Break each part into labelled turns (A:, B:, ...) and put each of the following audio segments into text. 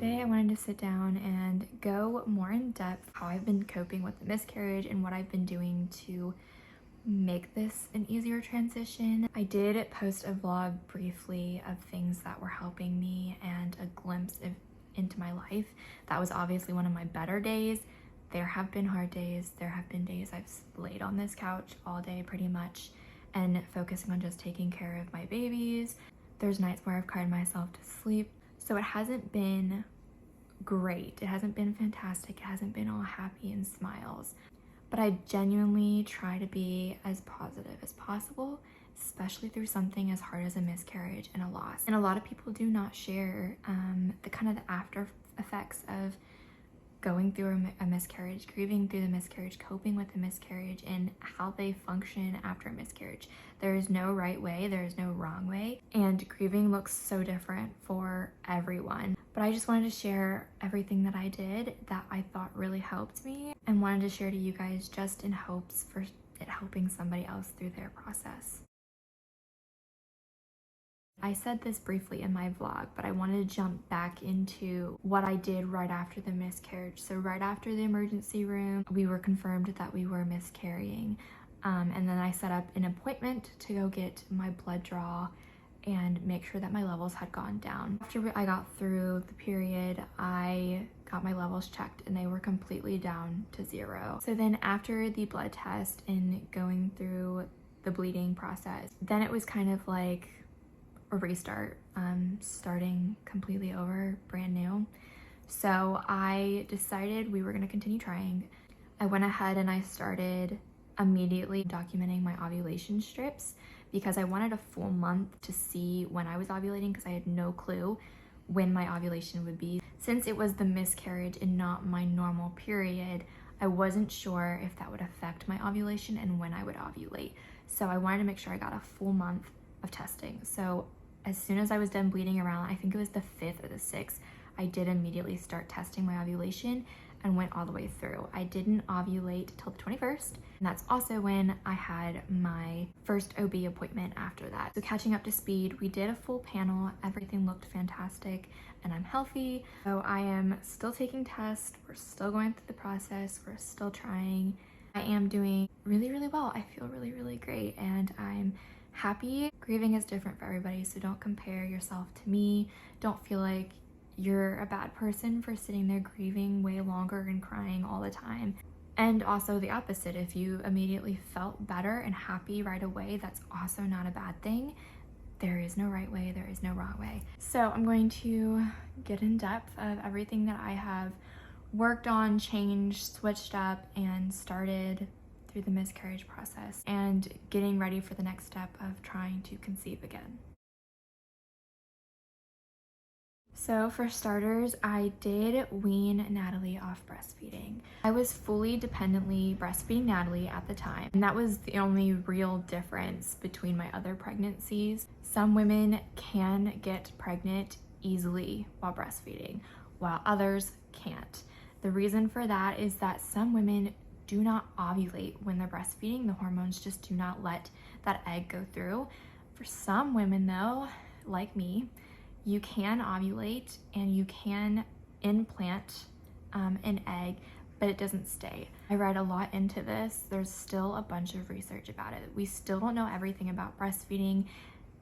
A: Today I wanted to sit down and go more in depth how I've been coping with the miscarriage and what I've been doing to make this an easier transition. I did post a vlog briefly of things that were helping me and a glimpse into my life. That was obviously one of my better days. There have been hard days. There have been days I've laid on this couch all day pretty much and focusing on just taking care of my babies. There's nights where I've cried myself to sleep. So it hasn't been great. It hasn't been fantastic. It hasn't been all happy and smiles. But I genuinely try to be as positive as possible, especially through something as hard as a miscarriage and a loss. And a lot of people do not share the after effects of going through a miscarriage, grieving through the miscarriage, coping with the miscarriage, and how they function after a miscarriage. There is no right way, there is no wrong way, and grieving looks so different for everyone. But I just wanted to share everything that I did that I thought really helped me and wanted to share to you guys just in hopes for it helping somebody else through their process. I said this briefly in my vlog, but I wanted to jump back into what I did right after the miscarriage. So right after the emergency room, we were confirmed that we were miscarrying. And then I set up an appointment to go get my blood draw and make sure that my levels had gone down. After I got through the period, I got my levels checked and they were completely down to 0. So then after the blood test and going through the bleeding process, then it was kind of like a restart, starting completely over, brand new. So I decided we were going to continue trying. I went ahead and I started immediately documenting my ovulation strips because I wanted a full month to see when I was ovulating because I had no clue when my ovulation would be. Since it was the miscarriage and not my normal period, I wasn't sure if that would affect my ovulation and when I would ovulate. So I wanted to make sure I got a full month of testing. So as soon as I was done bleeding around, I think it was the 5th or the 6th, I did immediately start testing my ovulation and went all the way through. I didn't ovulate till the 21st, and that's also when I had my first OB appointment after that. So catching up to speed, we did a full panel, everything looked fantastic, and I'm healthy. So I am still taking tests, we're still going through the process, we're still trying. I am doing really, really well. I feel really, really great, and I'm happy. Grieving is different for everybody, so don't compare yourself to me. Don't feel like you're a bad person for sitting there grieving way longer and crying all the time. And also the opposite, if you immediately felt better and happy right away, that's also not a bad thing. There is no right way, there is no wrong way. So I'm going to get in depth of everything that I have worked on, changed, switched up, and started through the miscarriage process and getting ready for the next step of trying to conceive again. So for starters, I did wean Natalie off breastfeeding. I was fully dependently breastfeeding Natalie at the time, and that was the only real difference between my other pregnancies. Some women can get pregnant easily while breastfeeding, while others can't. The reason for that is that some women do not ovulate when they're breastfeeding. The hormones just do not let that egg go through. For some women though, like me, you can ovulate and you can implant an egg, but it doesn't stay. I read a lot into this. There's still a bunch of research about it. We still don't know everything about breastfeeding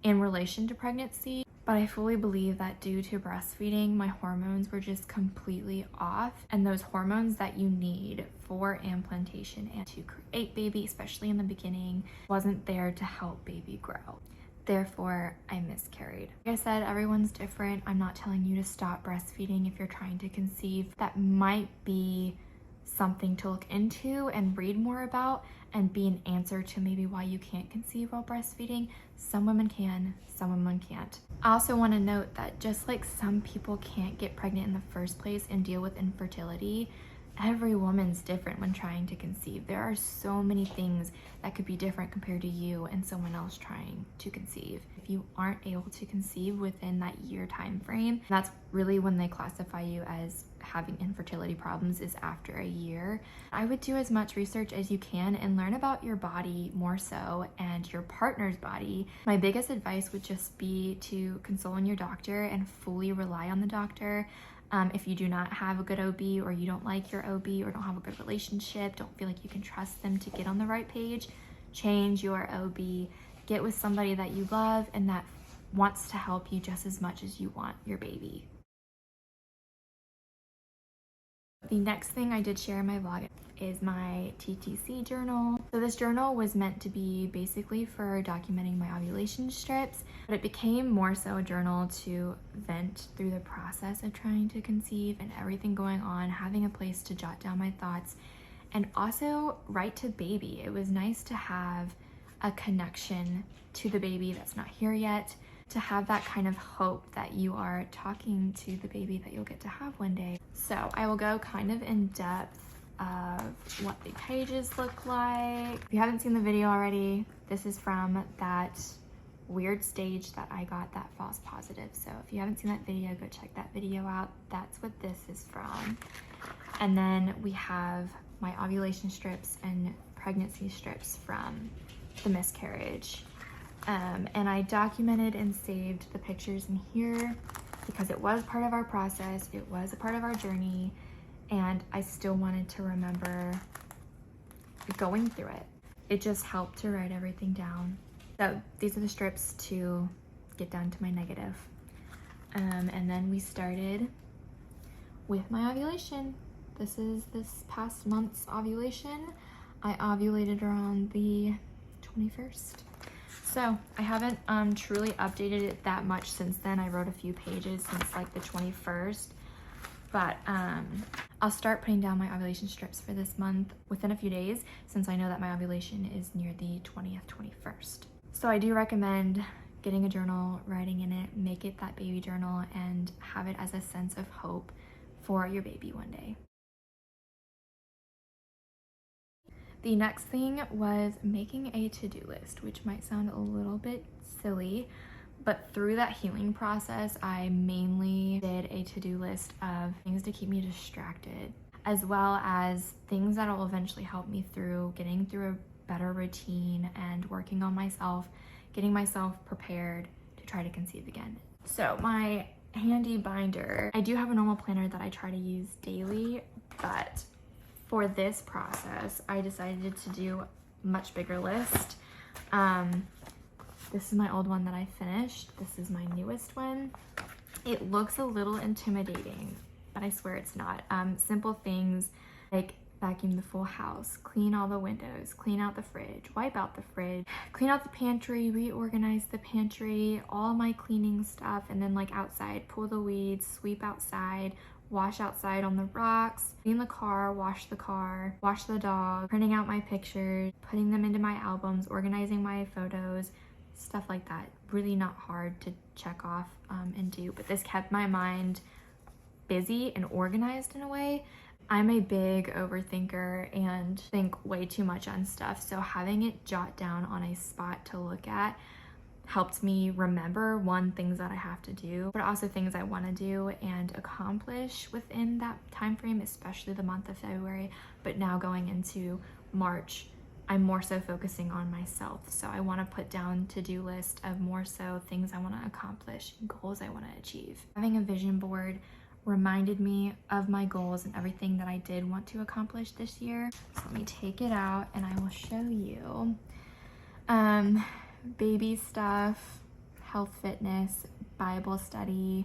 A: in relation to pregnancy, but I fully believe that due to breastfeeding, my hormones were just completely off, and those hormones that you need for implantation and to create baby, especially in the beginning, wasn't there to help baby grow. Therefore, I miscarried. Like I said, everyone's different. I'm not telling you to stop breastfeeding if you're trying to conceive. That might be something to look into and read more about and be an answer to maybe why you can't conceive while breastfeeding. Some women can, some women can't. I also want to note that just like some people can't get pregnant in the first place and deal with infertility, every woman's different when trying to conceive. There are so many things that could be different compared to you and someone else trying to conceive. If you aren't able to conceive within that year time frame, that's really when they classify you as having infertility problems, is after a year. I would do as much research as you can and learn about your body more so, and your partner's body. My biggest advice would just be to consult on your doctor and fully rely on the doctor. If you do not have a good OB, or you don't like your OB, or don't have a good relationship, don't feel like you can trust them to get on the right page, change your OB. Get with somebody that you love and that wants to help you just as much as you want your baby. The next thing I did share in my vlog is my TTC journal. So this journal was meant to be basically for documenting my ovulation strips, but it became more so a journal to vent through the process of trying to conceive and everything going on, having a place to jot down my thoughts, and also write to baby. It was nice to have a connection to the baby that's not here yet, to have that kind of hope that you are talking to the baby that you'll get to have one day. So I will go kind of in depth of what the pages look like. If you haven't seen the video already, this is from that weird stage that I got that false positive. So if you haven't seen that video, go check that video out. That's what this is from. And then we have my ovulation strips and pregnancy strips from the miscarriage. And I documented and saved the pictures in here because it was part of our process, it was a part of our journey, and I still wanted to remember going through it. It just helped to write everything down. So these are the strips to get down to my negative. And then we started with my ovulation. This is this past month's ovulation. I ovulated around the 21st. So I haven't truly updated it that much since then. I wrote a few pages since like the 21st, but I'll start putting down my ovulation strips for this month within a few days, since I know that my ovulation is near the 20th, 21st. So I do recommend getting a journal, writing in it, make it that baby journal, and have it as a sense of hope for your baby one day. The next thing was making a to-do list, which might sound a little bit silly, but through that healing process, I mainly did a to-do list of things to keep me distracted, as well as things that will eventually help me through getting through a better routine and working on myself, getting myself prepared to try to conceive again. So my handy binder, I do have a normal planner that I try to use daily, but for this process, I decided to do a much bigger list. This is my old one that I finished. This is my newest one. It looks a little intimidating, but I swear it's not. Simple things like vacuum the full house, clean all the windows, clean out the fridge, wipe out the fridge, clean out the pantry, reorganize the pantry, all my cleaning stuff, and then like outside, pull the weeds, sweep outside, wash outside on the rocks, clean the car, wash the dog, printing out my pictures, putting them into my albums, organizing my photos, stuff like that. Really not hard to check off and do, but this kept my mind busy and organized in a way. I'm a big overthinker and think way too much on stuff, so having it jot down on a spot to look at helped me remember, one, things that I have to do, but also things I want to do and accomplish within that time frame, especially the month of February. But now going into March, I'm more so focusing on myself. So I want to put down to-do list of more so things I want to accomplish, goals I want to achieve. Having a vision board reminded me of my goals and everything that I did want to accomplish this year. So let me take it out and I will show you. Baby stuff, health, fitness, Bible study,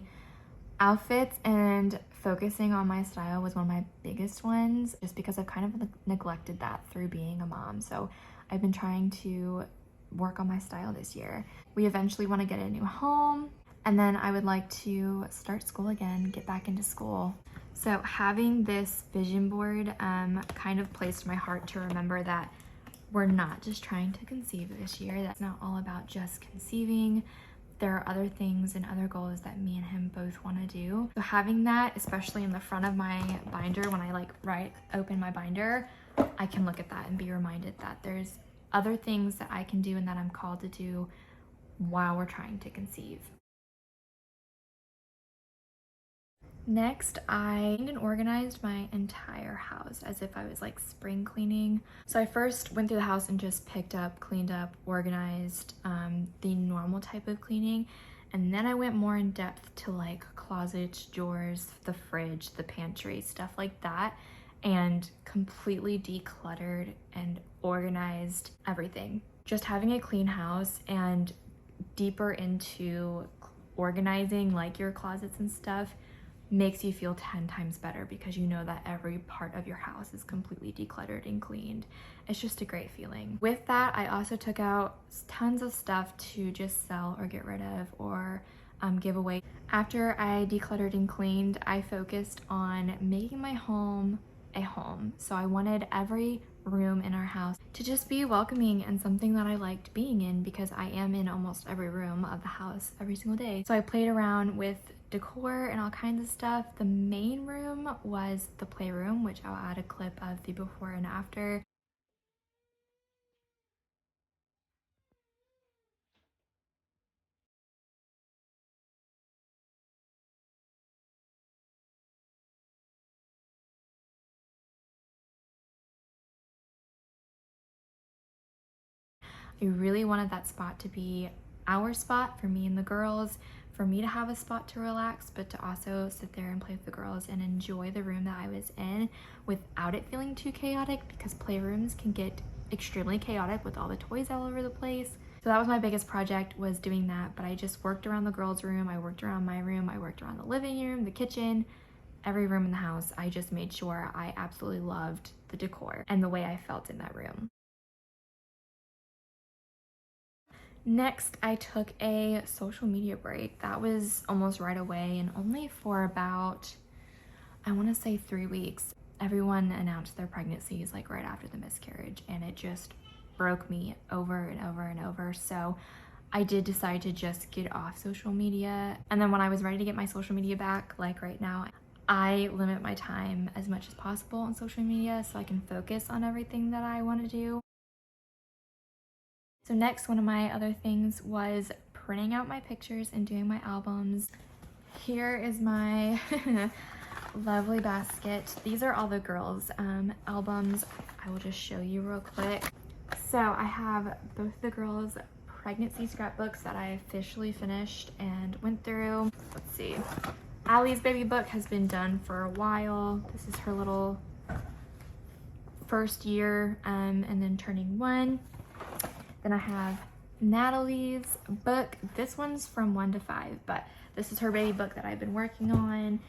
A: outfits, and focusing on my style was one of my biggest ones, just because I've kind of neglected that through being a mom. So I've been trying to work on my style this year. We eventually want to get a new home, and then I would like to start school again, get back into school. So having this vision board kind of placed my heart to remember that we're not just trying to conceive this year. That's not all about just conceiving. There are other things and other goals that me and him both want to do. So having that, especially in the front of my binder, when I open my binder, I can look at that and be reminded that there's other things that I can do and that I'm called to do while we're trying to conceive. Next, I cleaned and organized my entire house as if I was like spring cleaning. So I first went through the house and just picked up, cleaned up, organized the normal type of cleaning. And then I went more in depth to like closets, drawers, the fridge, the pantry, stuff like that, and completely decluttered and organized everything. Just having a clean house and deeper into organizing like your closets and stuff makes you feel 10 times better because you know that every part of your house is completely decluttered and cleaned. It's just a great feeling. With that, I also took out tons of stuff to just sell or get rid of or give away. After I decluttered and cleaned, I focused on making my home a home. So I wanted every room in our house to just be welcoming and something that I liked being in, because I am in almost every room of the house every single day. So I played around with decor and all kinds of stuff. The main room was the playroom, which I'll add a clip of the before and after. I really wanted that spot to be our spot for me and the girls, for me to have a spot to relax, but to also sit there and play with the girls and enjoy the room that I was in without it feeling too chaotic, because playrooms can get extremely chaotic with all the toys all over the place. So that was my biggest project, was doing that. But I just worked around the girls' room, I worked around my room, I worked around the living room, the kitchen, every room in the house. I just made sure I absolutely loved the decor and the way I felt in that room. Next, I took a social media break. That was almost right away, and only for about, I want to say 3 weeks. Everyone announced their pregnancies like right after the miscarriage, and it just broke me over and over and over. So I did decide to just get off social media. And then when I was ready to get my social media back, like right now, I limit my time as much as possible on social media so I can focus on everything that I want to do. So next, one of my other things was printing out my pictures and doing my albums. Here is my lovely basket. These are all the girls' albums. I will just show you real quick. So I have both the girls' pregnancy scrapbooks that I officially finished and went through. Let's see. Allie's baby book has been done for a while. This is her little first year and then turning 1. Then I have Natalie's book. This one's from 1 to 5, but this is her baby book that I've been working on.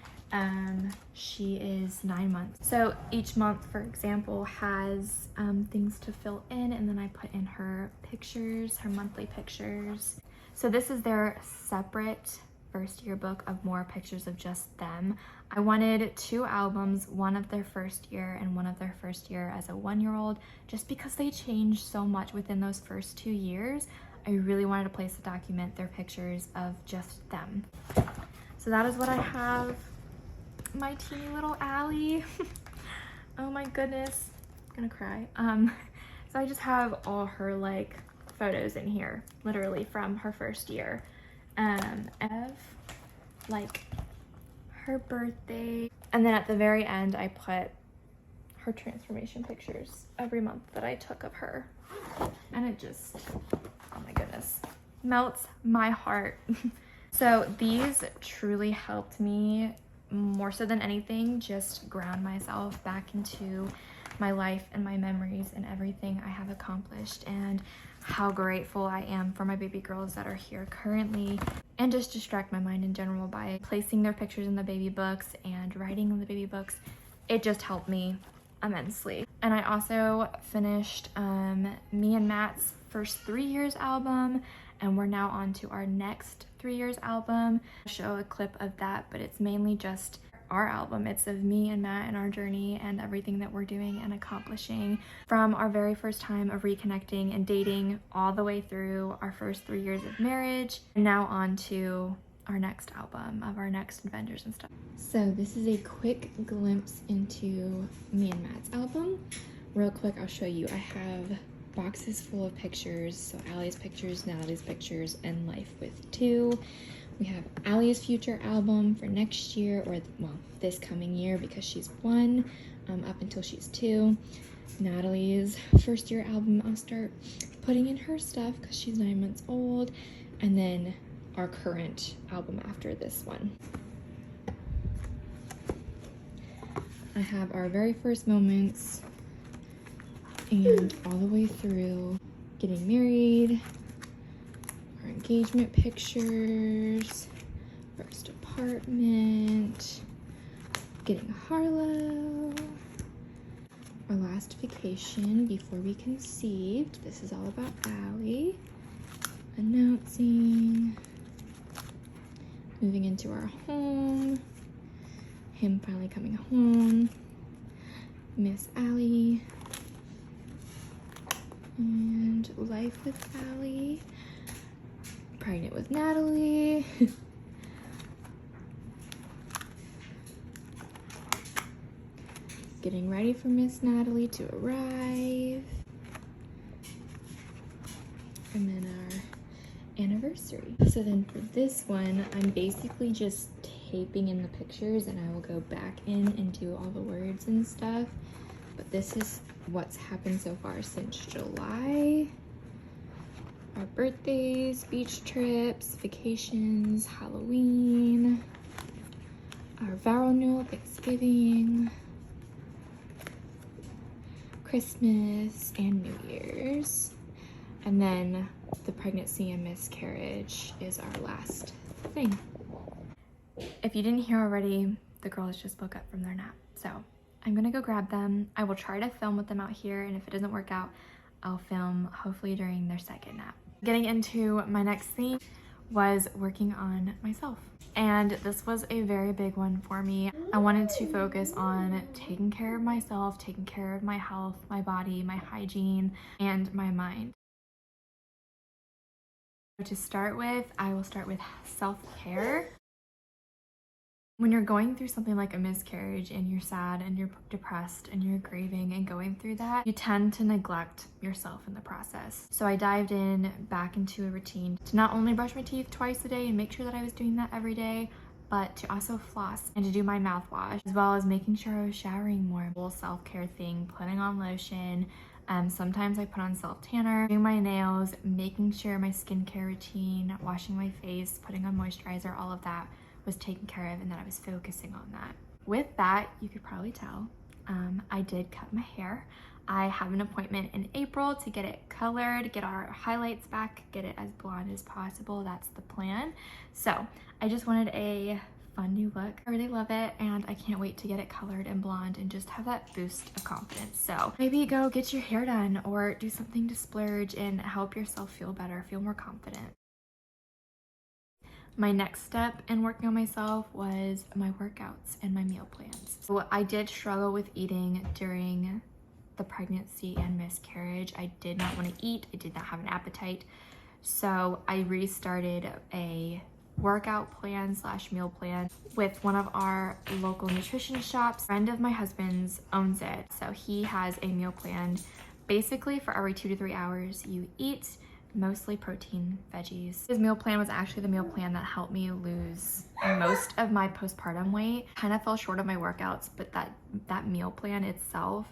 A: She is 9 months. So each month, for example, has things to fill in, and then I put in her pictures, her monthly pictures. So this is their separate first year book of more pictures of just them. I wanted 2 albums, one of their first year and one of their first year as a 1-year-old, just because they changed so much within those first 2 years. I really wanted a place to document their pictures of just them. So that is what I have. My teeny little Allie. Oh my goodness, I'm gonna cry. So I just have all her like photos in here, literally from her first year. Of like her birthday, and then at the very end I put her transformation pictures every month that I took of her, and it just, oh my goodness, melts my heart. So these truly helped me, more so than anything, just ground myself back into my life and my memories and everything I have accomplished, and how grateful I am for my baby girls that are here currently, and just distract my mind in general by placing their pictures in the baby books and writing in the baby books. It just helped me immensely. And I also finished me and Matt's first 3 years album, and we're now on to our next 3 years album. I'll show a clip of that, but it's mainly just our album. It's of me and Matt and our journey and everything that we're doing and accomplishing from our very first time of reconnecting and dating all the way through our first 3 years of marriage, and now on to our next album of our next adventures and stuff. So this is a quick glimpse into me and Matt's album. Real quick, I'll show you. I have boxes full of pictures. So Allie's pictures, Natalie's pictures, and Life with 2. We have Allie's future album for next year, or well, this coming year, because she's 1, up until she's 2. Natalie's first year album, I'll start putting in her stuff because she's 9 months old. And then our current album after this one. I have our very first moments and all the way through getting married, our engagement pictures, first apartment, getting Harlow, our last vacation before we conceived. This is all about Allie. Announcing, moving into our home, him finally coming home, Miss Allie, and life with Allie, pregnant with Natalie. Getting ready for Miss Natalie to arrive. And then our anniversary. So then for this one, I'm basically just taping in the pictures, and I will go back in and do all the words and stuff. But this is what's happened so far since July. Our birthdays, beach trips, vacations, Halloween, our vow renewal, Thanksgiving, Christmas, and New Year's. And then the pregnancy and miscarriage is our last thing. If you didn't hear already, the girls just woke up from their nap. So I'm gonna go grab them. I will try to film with them out here, and if it doesn't work out, I'll film hopefully during their second nap. Getting into my next thing was working on myself. And this was a very big one for me. I wanted to focus on taking care of myself, taking care of my health, my body, my hygiene, and my mind. To start with, I will start with self-care. When you're going through something like a miscarriage and you're sad and you're depressed and you're grieving and going through that, you tend to neglect yourself in the process. So I dived in back into a routine to not only brush my teeth twice a day and make sure that I was doing that every day, but to also floss and to do my mouthwash, as well as making sure I was showering more. Whole self-care thing, putting on lotion. Sometimes I put on self-tanner, doing my nails, making sure my skincare routine, washing my face, putting on moisturizer, all of that was taken care of, and that I was focusing on that. With that, you could probably tell, I did cut my hair. I have an appointment in April to get it colored, get our highlights back, get it as blonde as possible. That's the plan. So I just wanted a fun new look. I really love it, and I can't wait to get it colored and blonde and just have that boost of confidence. So maybe go get your hair done or do something to splurge and help yourself feel better, feel more confident. My next step in working on myself was my workouts and my meal plans. So I did struggle with eating during the pregnancy and miscarriage. I did not want to eat. I did not have an appetite. So I restarted a workout plan / meal plan with one of our local nutrition shops. A friend of my husband's owns it. So he has a meal plan. Basically for every 2 to 3 hours you eat, mostly protein, veggies. His meal plan was actually the meal plan that helped me lose most of my postpartum weight. Kind of fell short of my workouts, but that meal plan itself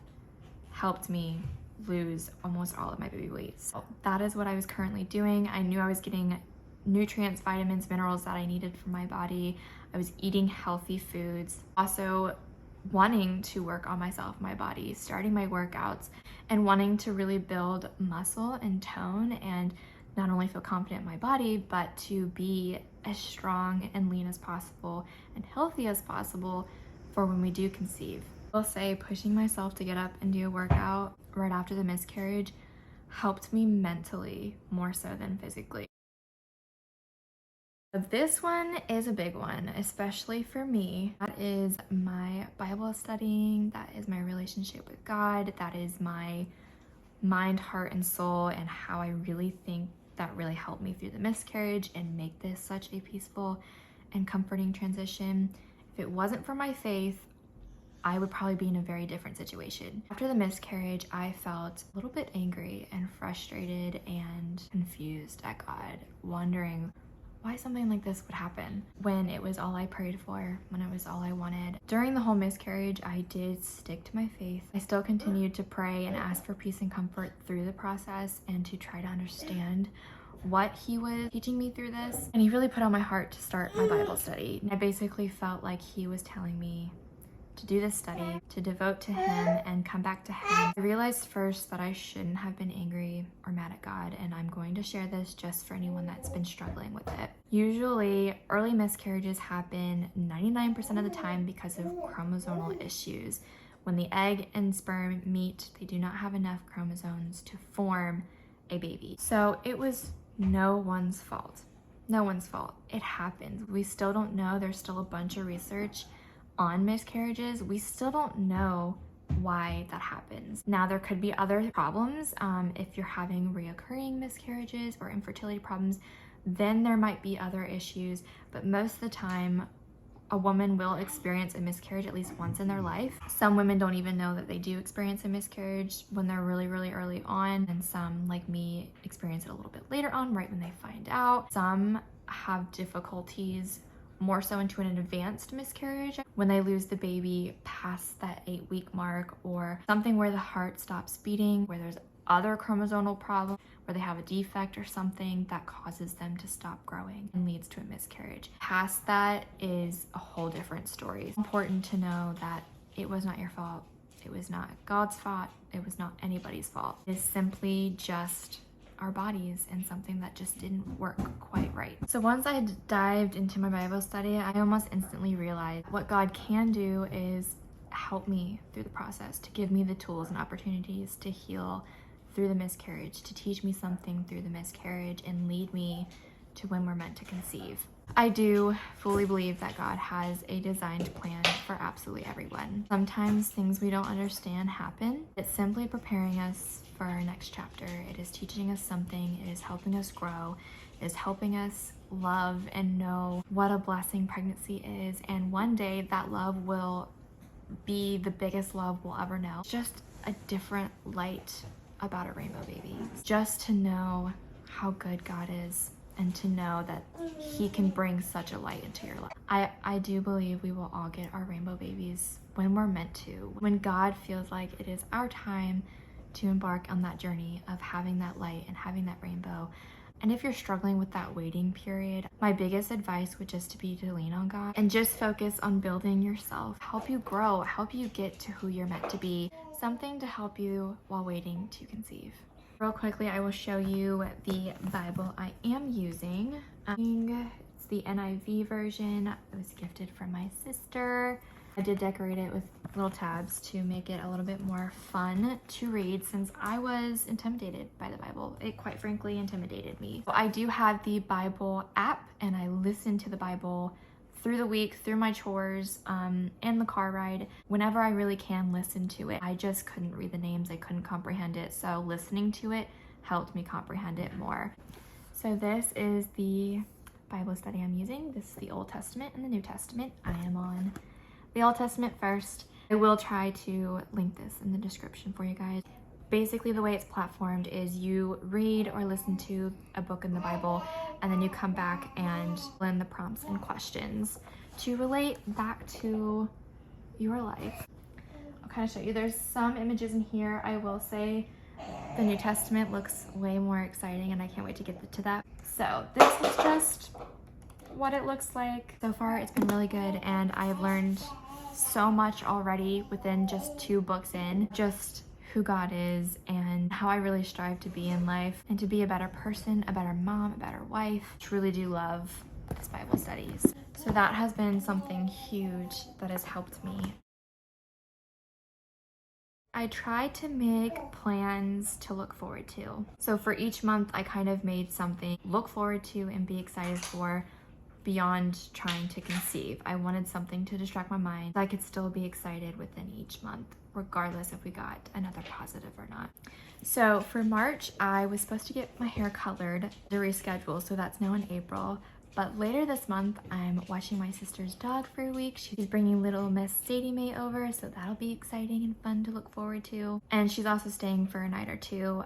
A: helped me lose almost all of my baby weight. So that is what I was currently doing. I knew I was getting nutrients, vitamins, minerals that I needed for my body. I was eating healthy foods. Also wanting to work on myself, my body, starting my workouts, and wanting to really build muscle and tone and not only feel confident in my body, but to be as strong and lean as possible and healthy as possible for when we do conceive. I'll say pushing myself to get up and do a workout right after the miscarriage helped me mentally more so than physically. This one is a big one, especially for me. That is my Bible studying, that is my relationship with God, that is my mind, heart, and soul, and how I really think that really helped me through the miscarriage and make this such a peaceful and comforting transition. If it wasn't for my faith, I would probably be in a very different situation. After the miscarriage, I felt a little bit angry and frustrated and confused at God, wondering why something like this would happen when it was all I prayed for, when it was all I wanted. During the whole miscarriage, I did stick to my faith. I still continued to pray and ask for peace and comfort through the process and to try to understand what he was teaching me through this. And he really put on my heart to start my Bible study. I basically felt like he was telling me to do this study, to devote to him and come back to him. I realized first that I shouldn't have been angry or mad at God, and I'm going to share this just for anyone that's been struggling with it. Usually, early miscarriages happen 99% of the time because of chromosomal issues. When the egg and sperm meet, they do not have enough chromosomes to form a baby. So it was no one's fault. No one's fault. It happens. We still don't know. There's still a bunch of research on miscarriages. We still don't know why that happens. Now, there could be other problems. If you're having reoccurring miscarriages or infertility problems, then there might be other issues, but most of the time, a woman will experience a miscarriage at least once in their life. Some women don't even know that they do experience a miscarriage when they're really, really early on, and some, like me, experience it a little bit later on, right when they find out. Some have difficulties more so into an advanced miscarriage when they lose the baby past that 8-week mark, or something where the heart stops beating, where there's other chromosomal problems, where they have a defect or something that causes them to stop growing and leads to a miscarriage. Past that is a whole different story. It's important to know that it was not your fault. It was not God's fault. It was not anybody's fault. It is simply just our bodies and something that just didn't work quite right. So once I dived into my Bible study, I almost instantly realized what God can do is help me through the process, to give me the tools and opportunities to heal through the miscarriage, to teach me something through the miscarriage and lead me to when we're meant to conceive. I do fully believe that God has a designed plan for absolutely everyone. Sometimes things we don't understand happen. It's simply preparing us for our next chapter. It is teaching us something. It is helping us grow. It is helping us love and know what a blessing pregnancy is. And one day that love will be the biggest love we'll ever know. Just a different light about a rainbow baby. Just to know how good God is, and to know that he can bring such a light into your life. I do believe we will all get our rainbow babies when we're meant to, when God feels like it is our time to embark on that journey of having that light and having that rainbow. And if you're struggling with that waiting period, my biggest advice would just be to lean on God and just focus on building yourself, help you grow, help you get to who you're meant to be, something to help you while waiting to conceive. Real quickly, I will show you the Bible I am using. It's the NIV version. It was gifted from my sister. I did decorate it with little tabs to make it a little bit more fun to read, since I was intimidated by the Bible. It quite frankly intimidated me. So I do have the Bible app, and I listen to the Bible through the week, through my chores, and the car ride. Whenever I really can listen to it. I just couldn't read the names. I couldn't comprehend it. So listening to it helped me comprehend it more. So this is the Bible study I'm using. This is the Old Testament and the New Testament. I am on the Old Testament first. I will try to link this in the description for you guys. Basically, the way it's platformed is you read or listen to a book in the Bible, and then you come back and learn the prompts and questions to relate back to your life. I'll kind of show you. There's some images in here. I will say the New Testament looks way more exciting, and I can't wait to get to that. So this is just what it looks like. So far, it's been really good, and I have learned so much already within just 2 books in. Just who God is and how I really strive to be in life and to be a better person, a better mom, a better wife. Truly do love this Bible studies. So that has been something huge that has helped me. I try to make plans to look forward to. So for each month, I kind of made something look forward to and be excited for beyond trying to conceive. I wanted something to distract my mind so I could still be excited within each month, regardless if we got another positive or not. So for March, I was supposed to get my hair colored to reschedule, so that's now in April. But later this month, I'm watching my sister's dog for a week. She's bringing little Miss Sadie Mae over, so that'll be exciting and fun to look forward to. And she's also staying for a night or two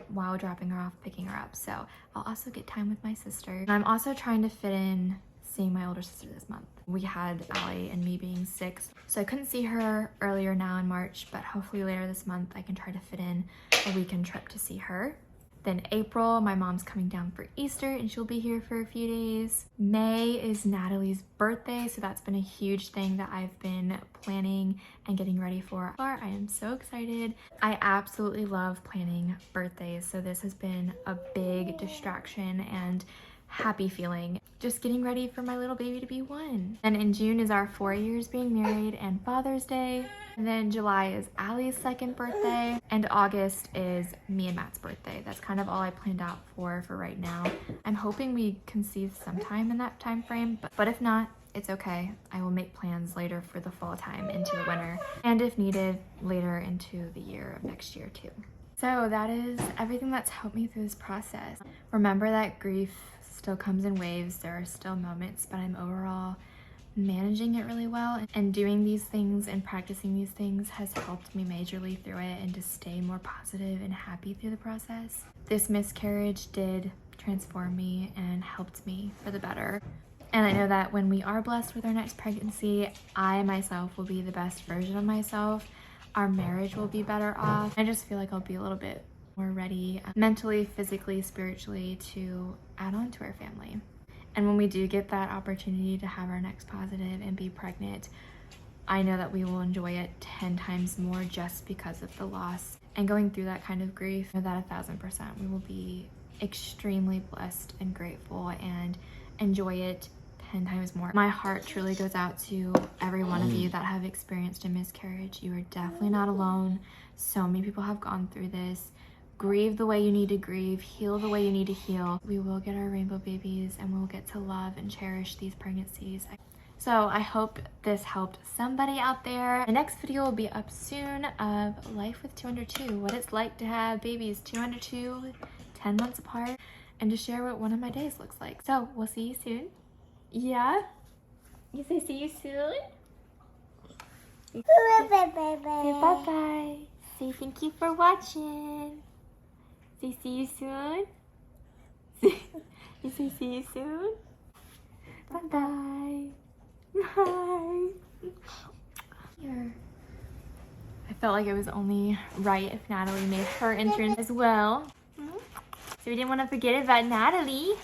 A: while dropping her off, picking her up. So I'll also get time with my sister. And I'm also trying to fit in seeing my older sister this month. We had Allie and me being sick, so I couldn't see her earlier now in March, but hopefully later this month I can try to fit in a weekend trip to see her. Then April, my mom's coming down for Easter and she'll be here for a few days. May is Natalie's birthday, so that's been a huge thing that I've been planning and getting ready for. I am so excited. I absolutely love planning birthdays, so this has been a big distraction and happy feeling. Just getting ready for my little baby to be 1. And in June is our 4 years being married and Father's Day. And then July is Allie's 2nd birthday. And August is me and Matt's birthday. That's kind of all I planned out for right now. I'm hoping we conceive sometime in that time frame, but if not, it's okay. I will make plans later for the fall time into the winter. And if needed, later into the year of next year too. So that is everything that's helped me through this process. Remember that grief still comes in waves. There are still moments, but I'm overall managing it really well, and doing these things and practicing these things has helped me majorly through it and to stay more positive and happy through the process. This miscarriage did transform me and helped me for the better. And I know that when we are blessed with our next pregnancy, I myself will be the best version of myself. Our marriage will be better off. I just feel like I'll be a little bit more ready mentally, physically, spiritually to add on to our family. And when we do get that opportunity to have our next positive and be pregnant, I know that we will enjoy it 10 times more just because of the loss. And going through that kind of grief, I know that 1000% we will be extremely blessed and grateful and enjoy it 10 times more. My heart truly goes out to every one of you that have experienced a miscarriage. You are definitely not alone. So many people have gone through this. Grieve the way you need to grieve, heal the way you need to heal. We will get our rainbow babies and we'll get to love and cherish these pregnancies. So I hope this helped somebody out there. The next video will be up soon of life with 2 under 2, what it's like to have babies 2 under 2, 10 months apart, and to share what one of my days looks like. So we'll see you soon. Yeah? You say see you soon? Say bye-bye. Say thank you for watching. Say see you soon. You say see you soon. Bye-bye. Bye. Here. I felt like it was only right if Natalie made her entrance as well. So we didn't want to forget about Natalie.